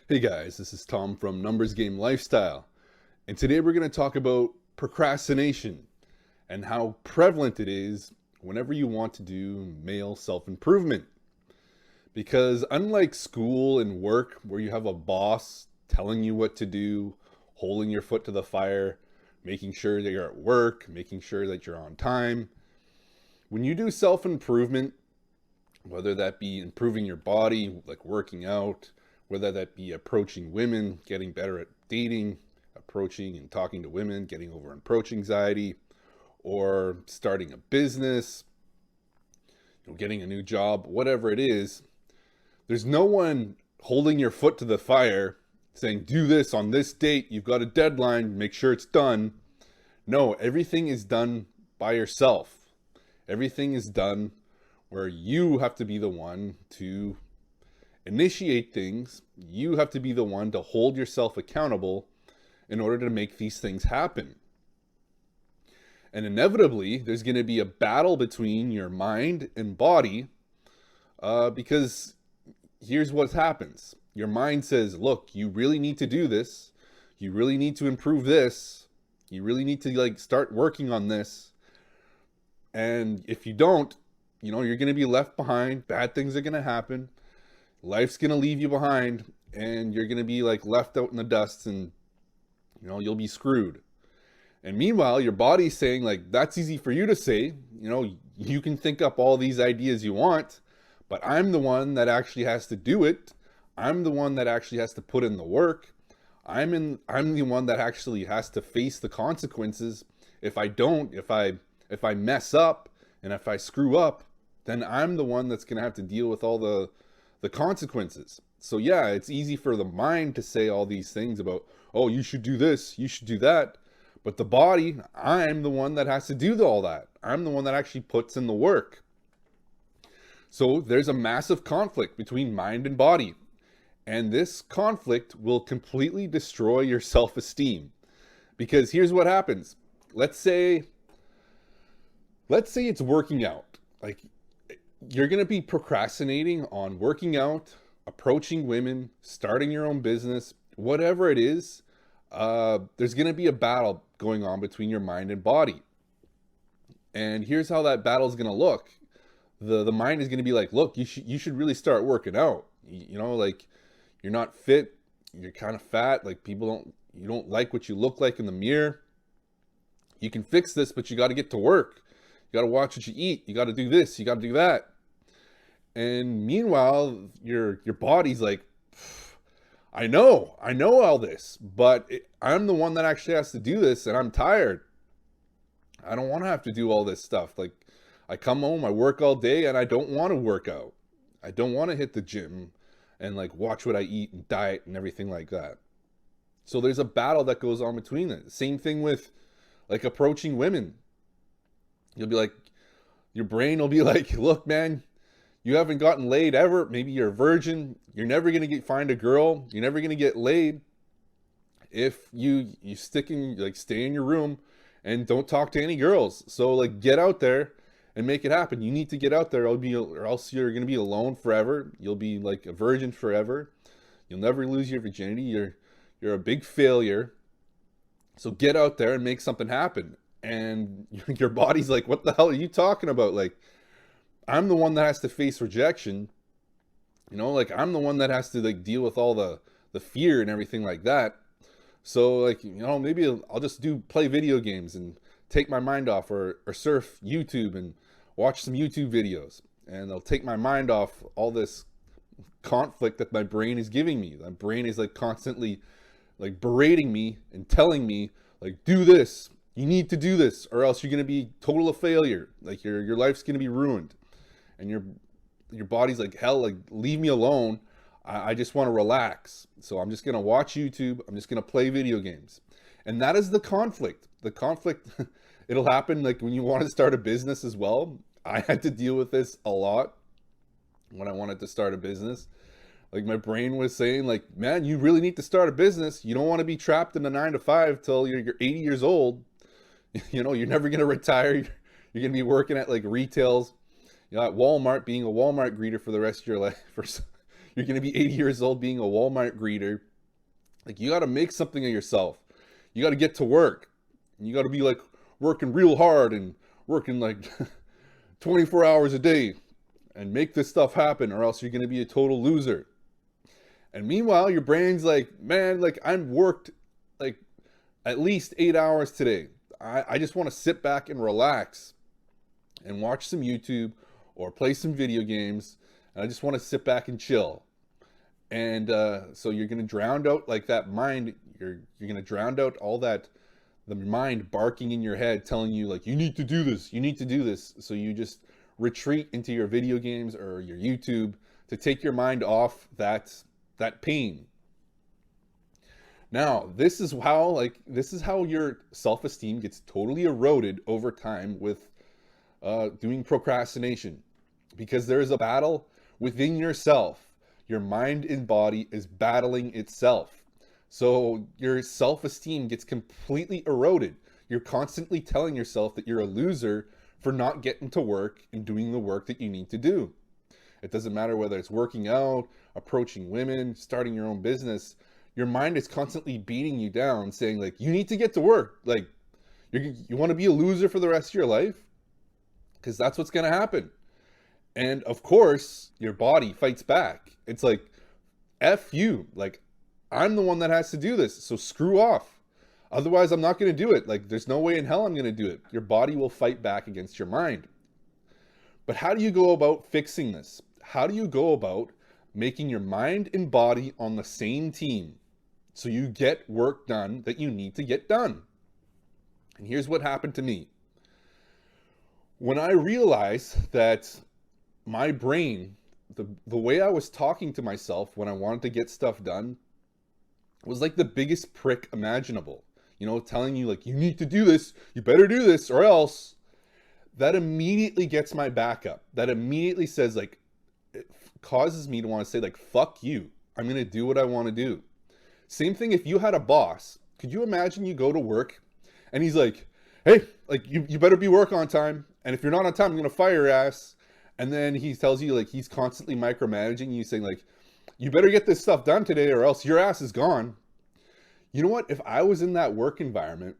Hey guys, this is Tom from Numbers Game Lifestyle, and today we're going to talk about procrastination and how prevalent it is whenever you want to do male self-improvement. Because unlike school and work where you have a boss telling you what to do, holding your foot to the fire, making sure that you're at work, making sure that you're on time, when you do self-improvement, whether that be improving your body, like working out, whether that be approaching women, getting better at dating, approaching and talking to women, getting over approach anxiety, or starting a business, getting a new job, whatever it is, there's no one holding your foot to the fire saying, do this on this date, you've got a deadline, make sure it's done. No, everything is done by yourself. Everything is done where you have to be the one to initiate things. You have to be the one to hold yourself accountable in order to make these things happen. And inevitably, there's going to be a battle between your mind and body because here's what happens. Your mind says, look, you really need to do this. You really need to improve this. You really need to start working on this. And if you don't, you're going to be left behind. Bad things are going to happen. Life's going to leave you behind, and you're going to be left out in the dust, and you'll be screwed. And meanwhile, your body's saying that's easy for you to say. You can think up all these ideas you want, but I'm the one that actually has to do it. I'm the one that actually has to put in the work. I'm the one that actually has to face the consequences. If I mess up and if I screw up, then I'm the one that's going to have to deal with all the consequences. So yeah, it's easy for the mind to say all these things about, oh, you should do this, you should do that. But the body, I'm the one that has to do all that. I'm the one that actually puts in the work. So there's a massive conflict between mind and body. And this conflict will completely destroy your self-esteem. Because here's what happens. Let's say it's working out. You're going to be procrastinating on working out, approaching women, starting your own business, whatever it is. There's going to be a battle going on between your mind and body. And here's how that battle is going to look. The mind is going to be like, look, you should really start working out. You're not fit. You're kind of fat. You don't like what you look like in the mirror. You can fix this, but you got to get to work. You got to watch what you eat. You got to do this. You got to do that. And meanwhile, your body's like, I know all this, but I'm the one that actually has to do this, and I'm tired. I don't want to have to do all this stuff. I come home, I work all day, and I don't want to work out. I don't want to hit the gym and watch what I eat and diet and everything like that. So there's a battle that goes on between it. Same thing with approaching women. You'll be your brain will be like, look, man, you haven't gotten laid ever. Maybe you're a virgin. You're never going to find a girl. You're never going to get laid if you stay in your room and don't talk to any girls. So get out there and make it happen. You need to get out there or else you're going to be alone forever. You'll be a virgin forever. You'll never lose your virginity. You're a big failure. So get out there and make something happen. And your body's like, what the hell are you talking about? I'm the one that has to face rejection. I'm the one that has to deal with all the fear and everything like that. So maybe I'll just play video games and take my mind off or surf YouTube and watch some YouTube videos. And they'll take my mind off all this conflict that my brain is giving me. My brain is constantly berating me and telling me do this. You need to do this or else you're going to be total a failure. Your life's going to be ruined. And your body's like, hell, leave me alone. I just want to relax. So I'm just going to watch YouTube. I'm just going to play video games. And that is the conflict. The conflict, it'll happen when you want to start a business as well. I had to deal with this a lot when I wanted to start a business. My brain was saying man, you really need to start a business. You don't want to be trapped in a 9-to-5 till you're 80 years old. You're never going to retire. You're going to be working at retails, at Walmart, being a Walmart greeter for the rest of your life. You're going to be 80 years old being a Walmart greeter. Like, you got to make something of yourself. You got to get to work. You got to be like working real hard and working like 24 hours a day and make this stuff happen, or else you're going to be a total loser. And meanwhile, your brain's like, man, like I'm worked like at least 8 hours today. I just want to sit back and relax and watch some YouTube or play some video games. And I just want to sit back and chill. And so you're going to drown out like that mind. You're going to drown out all that, the mind barking in your head, telling you like, you need to do this. You need to do this. So you just retreat into your video games or your YouTube to take your mind off that pain. Now, this is how your self-esteem gets totally eroded over time with doing procrastination, because there is a battle within yourself. Your mind and body is battling itself. So your self-esteem gets completely eroded. You're constantly telling yourself that you're a loser for not getting to work and doing the work that you need to do. It doesn't matter whether it's working out, approaching women, starting your own business. Your mind is constantly beating you down, saying like, you need to get to work. Like, you want to be a loser for the rest of your life? Because that's what's going to happen. And of course, your body fights back. It's like, F you. Like, I'm the one that has to do this, so screw off. Otherwise, I'm not going to do it. Like, there's no way in hell I'm going to do it. Your body will fight back against your mind. But how do you go about fixing this? How do you go about making your mind and body on the same team so you get work done that you need to get done? And here's what happened to me. When I realized that my brain, the way I was talking to myself when I wanted to get stuff done was like the biggest prick imaginable. You know, telling you like, you need to do this, you better do this or else. That immediately gets my back up. That immediately says like, it causes me to want to say like, fuck you. I'm going to do what I want to do. Same thing if you had a boss. Could you imagine you go to work and he's like, hey, like you better be work on time. And if you're not on time, I'm going to fire your ass. And then he tells you like, he's constantly micromanaging you, saying like, you better get this stuff done today or else your ass is gone. You know what? If I was in that work environment,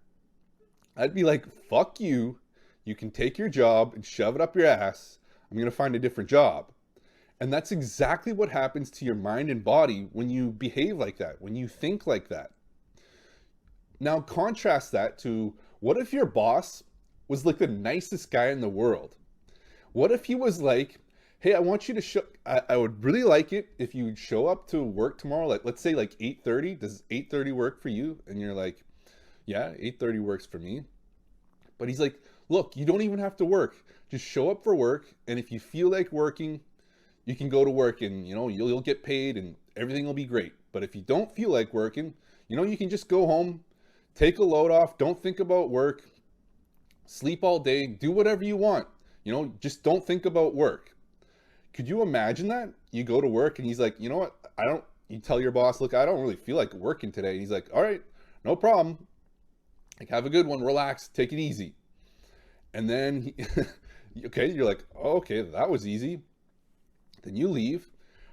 I'd be like, fuck you. You can take your job and shove it up your ass. I'm going to find a different job. And that's exactly what happens to your mind and body when you behave like that, when you think like that. Now contrast that to, what if your boss was like the nicest guy in the world? What if he was like, hey, I want you to show, I would really like it if you show up to work tomorrow, like let's say like 8:30. Does 8:30 work for you? And you're like, yeah, 8:30 works for me. But he's like, look, you don't even have to work. Just show up for work. And if you feel like working, you can go to work and, you know, you'll get paid and everything will be great. But if you don't feel like working, you know, you can just go home, take a load off. Don't think about work, sleep all day, do whatever you want. You know, just don't think about work. Could you imagine that? You go to work and he's like, you know what? You tell your boss, look, I don't really feel like working today. And he's like, all right, no problem. Like, have a good one, relax, take it easy. And then, okay, you're like, oh, okay, that was easy. Then you leave.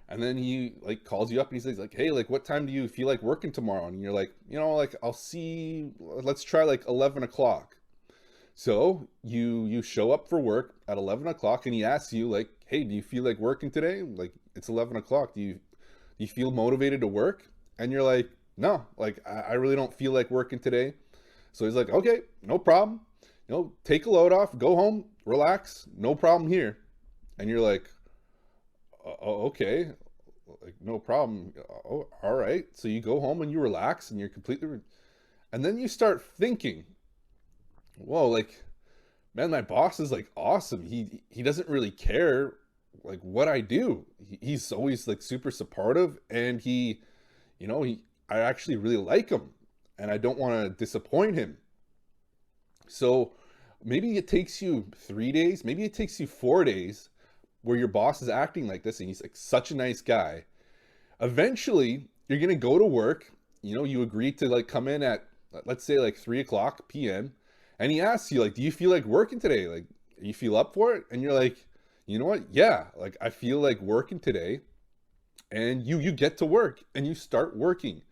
And then he like calls you up and he's like, hey, like, what time do you feel like working tomorrow? And you're like, you know, like, let's try like 11 o'clock. So you show up for work at 11 o'clock and he asks you like, hey, do you feel like working today? Like, it's 11 o'clock. Do you feel motivated to work? And you're like, no, like, I really don't feel like working today. So he's like, okay, no problem. You know, take a load off, go home, relax, no problem here. And you're like, oh, okay, like, no problem. Oh, all right. So you go home and you relax and you're completely, and then you start thinking, whoa, like, man, my boss is like awesome. He doesn't really care like what I do. He's always like super supportive, and I actually really like him and I don't want to disappoint him. So maybe it takes you 3 days, maybe it takes you 4 days where your boss is acting like this and he's like such a nice guy. Eventually you're going to go to work, you know, you agree to like come in at, let's say like 3:00 p.m. and he asks you like, do you feel like working today? Like, you feel up for it? And you're like, you know what? Yeah, like I feel like working today. and you get to work and you start working.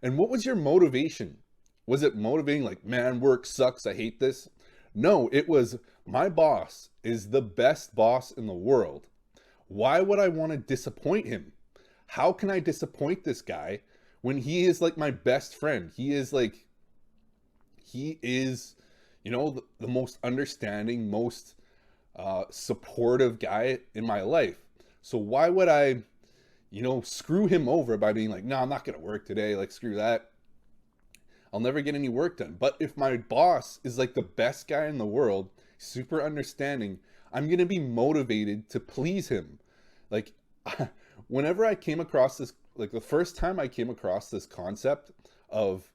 And what was your motivation? Was it motivating like, man, work sucks, I hate this? No, it was, my boss is the best boss in the world. Why would I want to disappoint him? How can I disappoint this guy when he is like my best friend? He is, the most understanding, most supportive guy in my life. So why would I, screw him over by being like, no, I'm not going to work today. Like, screw that. I'll never get any work done. But if my boss is like the best guy in the world, super understanding, I'm going to be motivated to please him. Like, whenever I came across this, like the first time I came across this concept of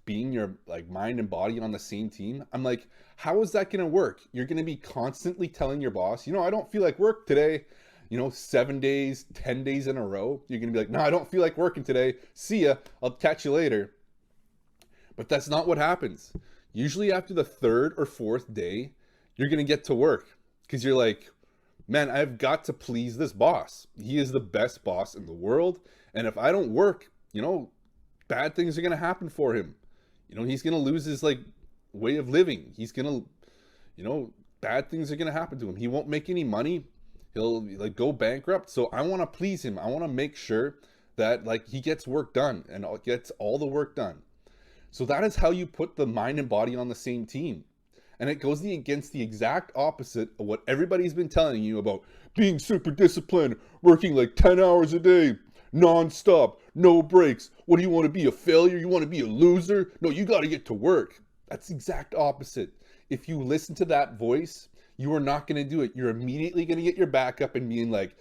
being your like mind and body on the same team, I'm like, how is that going to work? You're going to be constantly telling your boss, I don't feel like work today, 7 days, 10 days in a row. You're going to be like, no, I don't feel like working today. See ya. I'll catch you later. But that's not what happens. Usually after the third or fourth day, you're going to get to work because you're like, man, I've got to please this boss. He is the best boss in the world. And if I don't work, bad things are going to happen for him. He's going to lose his like way of living. He's going to, bad things are going to happen to him. He won't make any money. He'll like go bankrupt. So I want to please him. I want to make sure that like he gets work done and gets all the work done. So that is how you put the mind and body on the same team. And it goes against the exact opposite of what everybody's been telling you about being super disciplined, working like 10 hours a day, non-stop, no breaks. What do you want to be, a failure? You want to be a loser? No, you got to get to work. That's the exact opposite. If you listen to that voice, you are not going to do it. You're immediately going to get your back up and being like,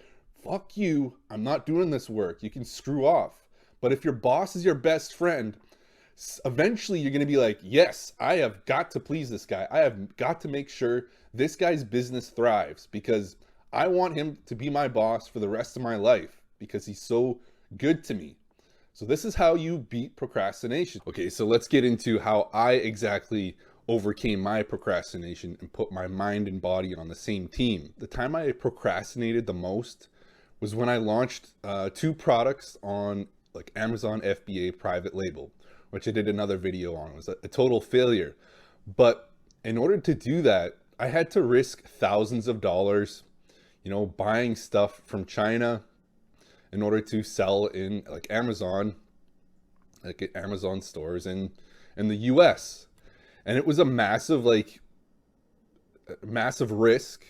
fuck you, I'm not doing this work. You can screw off. But if your boss is your best friend, eventually you're going to be like, yes, I have got to please this guy. I have got to make sure this guy's business thrives because I want him to be my boss for the rest of my life because he's so good to me. So this is how you beat procrastination. Okay, so let's get into how I exactly overcame my procrastination and put my mind and body on the same team. The time I procrastinated the most was when I launched 2 products on like Amazon FBA private label, which I did another video on. It was a total failure. But in order to do that, I had to risk thousands of dollars, buying stuff from China in order to sell in like Amazon stores in the US. And it was a massive risk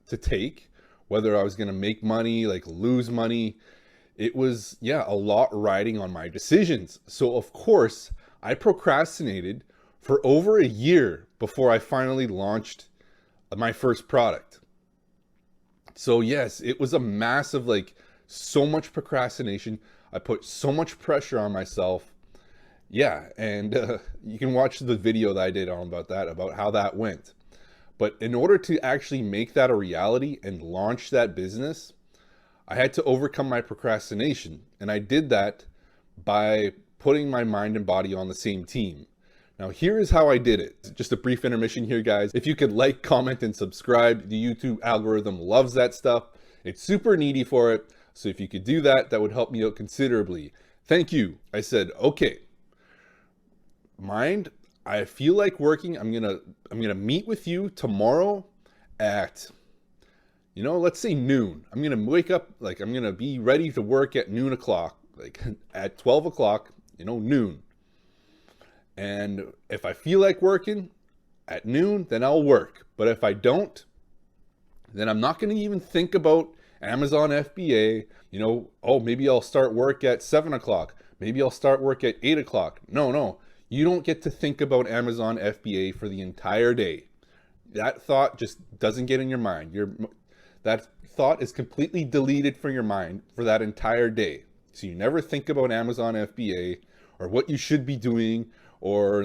to take, whether I was going to make money, like lose money. It was, a lot riding on my decisions. So of course, I procrastinated for over a year before I finally launched my first product. So yes, it was a massive, so much procrastination. I put so much pressure on myself. Yeah, and you can watch the video that I did on about how that went. But in order to actually make that a reality and launch that business, I had to overcome my procrastination. And I did that by putting my mind and body on the same team. Now, here is how I did it. Just a brief intermission here, guys. If you could like, comment, and subscribe, the YouTube algorithm loves that stuff. It's super needy for it. So if you could do that, that would help me out considerably. Thank you. I said, okay, mind, I feel like working. I'm gonna meet with you tomorrow at, let's say noon. I'm gonna wake up, I'm gonna be ready to work at noon o'clock, at 12 o'clock, noon. And if I feel like working at noon, then I'll work. But if I don't, then I'm not gonna even think about Amazon FBA, maybe I'll start work at 7 o'clock. Maybe I'll start work at 8 o'clock. No. You don't get to think about Amazon FBA for the entire day. That thought just doesn't get in your mind. That thought is completely deleted from your mind for that entire day. So you never think about Amazon FBA or what you should be doing or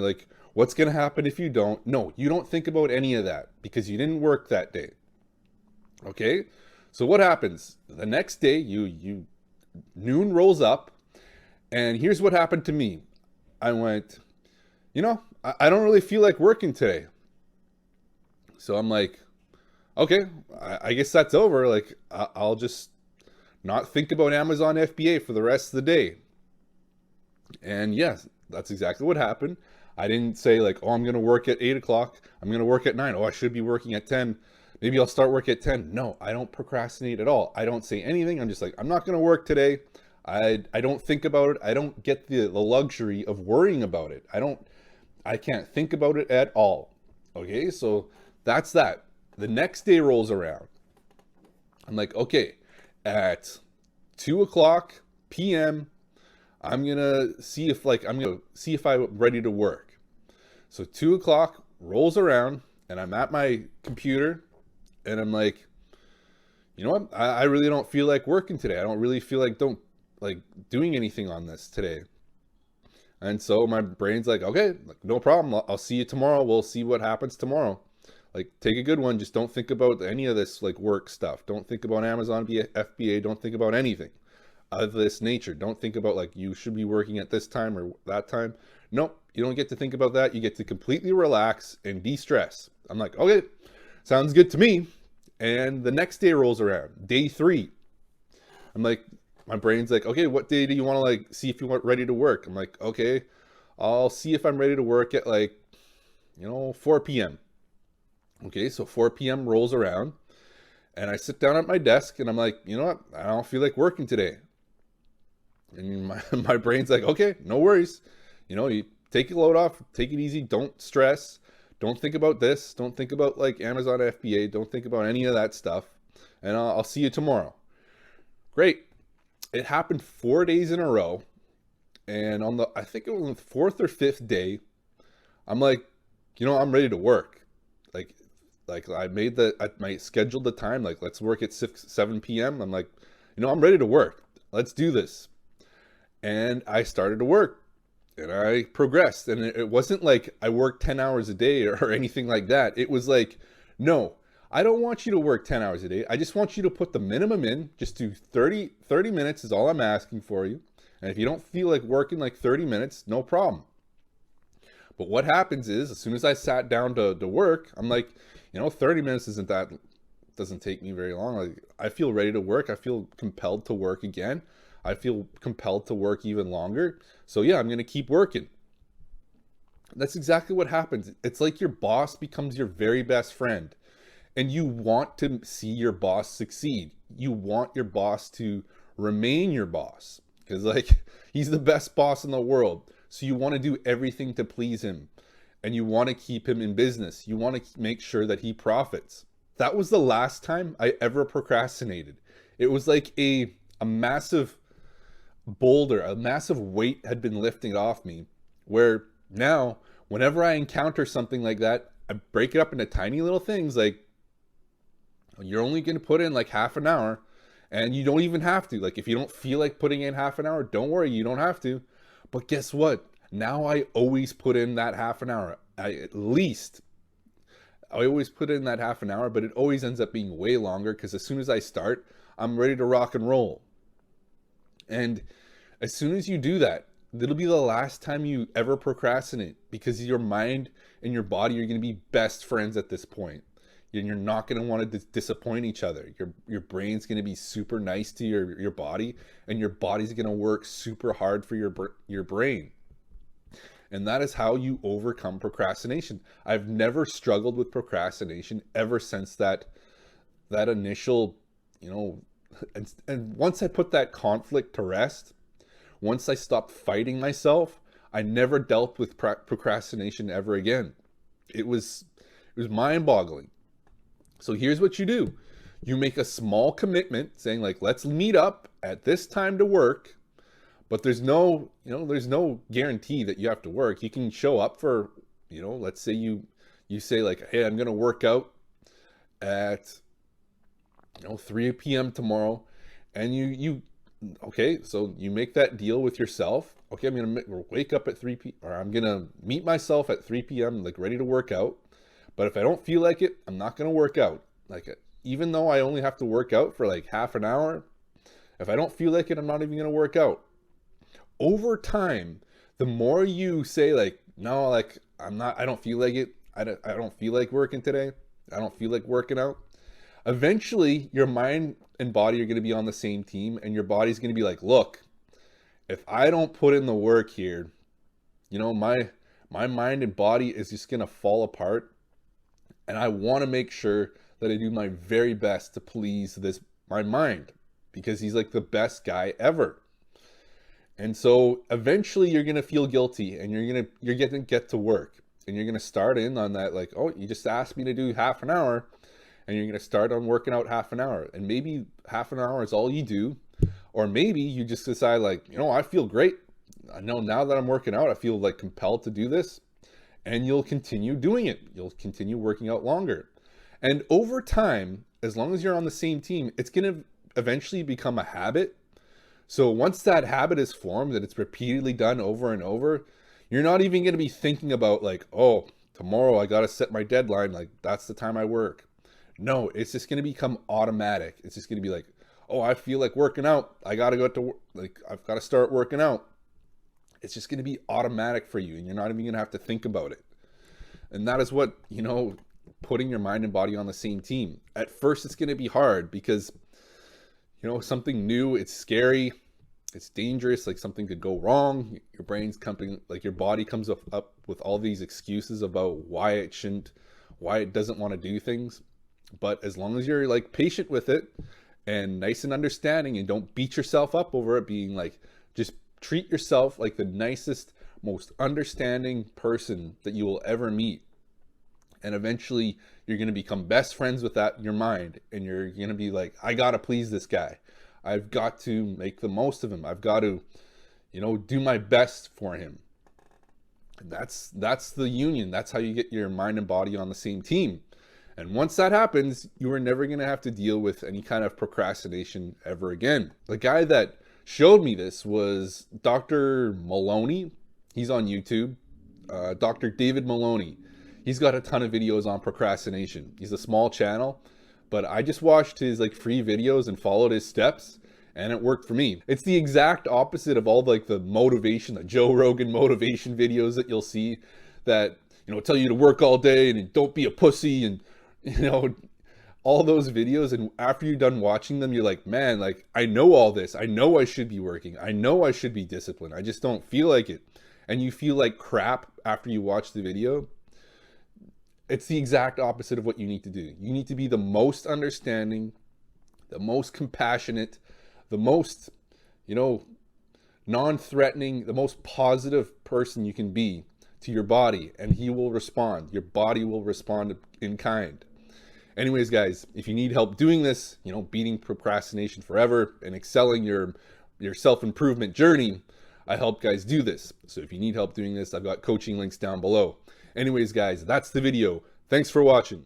what's going to happen if you don't. No, you don't think about any of that because you didn't work that day. Okay? So what happens? The next day, noon rolls up, and here's what happened to me. I went, I don't really feel like working today. So I'm like, okay, I guess that's over. I'll just not think about Amazon FBA for the rest of the day. And yes, that's exactly what happened. I didn't say like, oh, I'm going to work at 8 o'clock. I'm going to work at 9. Oh, I should be working at 10. Maybe I'll start work at 10. No, I don't procrastinate at all. I don't say anything. I'm just like, I'm not going to work today. I don't think about it. I don't get the luxury of worrying about it. I can't think about it at all. Okay, so that's that. The next day rolls around. I'm like, okay, at 2 o'clock p.m., I'm gonna see if I'm ready to work. So 2 o'clock rolls around and I'm at my computer and I'm like, you know what? I really don't feel like working today. I don't really feel like doing anything on this today. And so my brain's like, okay, no problem. I'll see you tomorrow. We'll see what happens tomorrow. Like, take a good one. Just don't think about any of this like work stuff. Don't think about Amazon FBA. Don't think about anything of this nature. Don't think about like you should be working at this time or that time. Nope, you don't get to think about that. You get to completely relax and de-stress. I'm like, okay, sounds good to me. And the next day rolls around, day 3. I'm like, my brain's like, okay, what day do you want to like see if you want ready to work? I'm like, okay, I'll see if I'm ready to work at like, 4 p.m. Okay, so 4 p.m. rolls around and I sit down at my desk and I'm like, you know what? I don't feel like working today. And my brain's like, okay, no worries. You take your load off, take it easy, don't stress. Don't think about this. Don't think about like Amazon FBA. Don't think about any of that stuff. And I'll see you tomorrow. Great. It happened 4 days in a row. And I think it was on the 4th or 5th day, I'm like, I'm ready to work. Like I scheduled the time, like let's work at 7 p.m. I'm like, I'm ready to work. Let's do this. And I started to work and I progressed. And it wasn't like I worked 10 hours a day or anything like that. It was like, no, I don't want you to work 10 hours a day. I just want you to put the minimum in. Just do 30 minutes is all I'm asking for you. And if you don't feel like working like 30 minutes, no problem. But what happens is, as soon as I sat down to work, I'm like, 30 minutes doesn't take me very long. Like, I feel ready to work. I feel compelled to work again. I feel compelled to work even longer. So yeah, I'm going to keep working. That's exactly what happens. It's like your boss becomes your very best friend and you want to see your boss succeed. You want your boss to remain your boss because like he's the best boss in the world. So you want to do everything to please him and you want to keep him in business. You want to make sure that he profits. That was the last time I ever procrastinated. It was like a massive boulder, a massive weight had been lifted off me, where now whenever I encounter something like that, I break it up into tiny little things. Like, you're only going to put in like half an hour and you don't even have to. Like, if you don't feel like putting in half an hour, don't worry, you don't have to. But guess what? Now I always put in that half an hour. I always put in that half an hour, but it always ends up being way longer because as soon as I start, I'm ready to rock and roll. And as soon as you do that, it'll be the last time you ever procrastinate because your mind and your body are going to be best friends at this point. And you're not going to want to disappoint each other. Your brain's going to be super nice to your body, and your body's going to work super hard for your brain. And that is how you overcome procrastination. I've never struggled with procrastination ever since that initial, and once I put that conflict to rest, once I stopped fighting myself, I never dealt with procrastination ever again. It was mind-boggling. So here's what you do. You make a small commitment saying like, let's meet up at this time to work, but there's no guarantee that you have to work. You can show up for, let's say you say like, hey, I'm going to work out at 3 p.m. tomorrow, and okay, so you make that deal with yourself. Okay, I'm going to wake up at 3 p.m. or I'm going to meet myself at 3 p.m. like ready to work out. But if I don't feel like it, I'm not going to work out. Like, even though I only have to work out for like half an hour, if I don't feel like it, I'm not even going to work out. Over time, the more you say like, no, like I don't feel like it. I don't feel like working today. I don't feel like working out. Eventually your mind and body are going to be on the same team, and your body's going to be like, look, if I don't put in the work here, my mind and body is just going to fall apart. And I want to make sure that I do my very best to please my mind, because he's like the best guy ever. And so eventually you're going to feel guilty, and you're going to get to work, and you're going to start in on that, like, oh, you just asked me to do half an hour, and you're going to start on working out half an hour. And maybe half an hour is all you do. Or maybe you just decide, like, I feel great. I know now that I'm working out, I feel like compelled to do this. And you'll continue doing it. You'll continue working out longer. And over time, as long as you're on the same team, it's going to eventually become a habit. So once that habit is formed, that it's repeatedly done over and over, you're not even going to be thinking about, like, oh, tomorrow I got to set my deadline. Like, that's the time I work. No, it's just going to become automatic. It's just going to be like, oh, I feel like working out. I got to go to work. Like, I've got to start working out. It's just going to be automatic for you, and you're not even going to have to think about it. And that is what, putting your mind and body on the same team. At first, it's going to be hard because, something new, it's scary, it's dangerous, like something could go wrong. Your brain's like your body comes up with all these excuses about why it doesn't want to do things. But as long as you're like patient with it and nice and understanding, and don't beat yourself up over it, being like, just treat yourself like the nicest, most understanding person that you will ever meet. And eventually you're going to become best friends with your mind. And you're going to be like, I got to please this guy. I've got to make the most of him. I've got to, do my best for him. And that's the union. That's how you get your mind and body on the same team. And once that happens, you are never going to have to deal with any kind of procrastination ever again. The guy that showed me this was Dr. Maloney. He's on YouTube. Dr. David Maloney. He's got a ton of videos on procrastination. He's a small channel, but I just watched his free videos and followed his steps, and it worked for me. It's the exact opposite of all the motivation, the Joe Rogan motivation videos that you'll see that, tell you to work all day and don't be a pussy, and, all those videos. And after you're done watching them, you're like, man, like, I know all this. I know I should be working. I know I should be disciplined. I just don't feel like it. And you feel like crap after you watch the video. It's the exact opposite of what you need to do. You need to be the most understanding, the most compassionate, the most, non-threatening, the most positive person you can be to your body, and he will respond. Your body will respond in kind. Anyways, guys, if you need help doing this, beating procrastination forever and excelling your self-improvement journey, I help guys do this. So if you need help doing this, I've got coaching links down below. Anyways, guys, that's the video. Thanks for watching.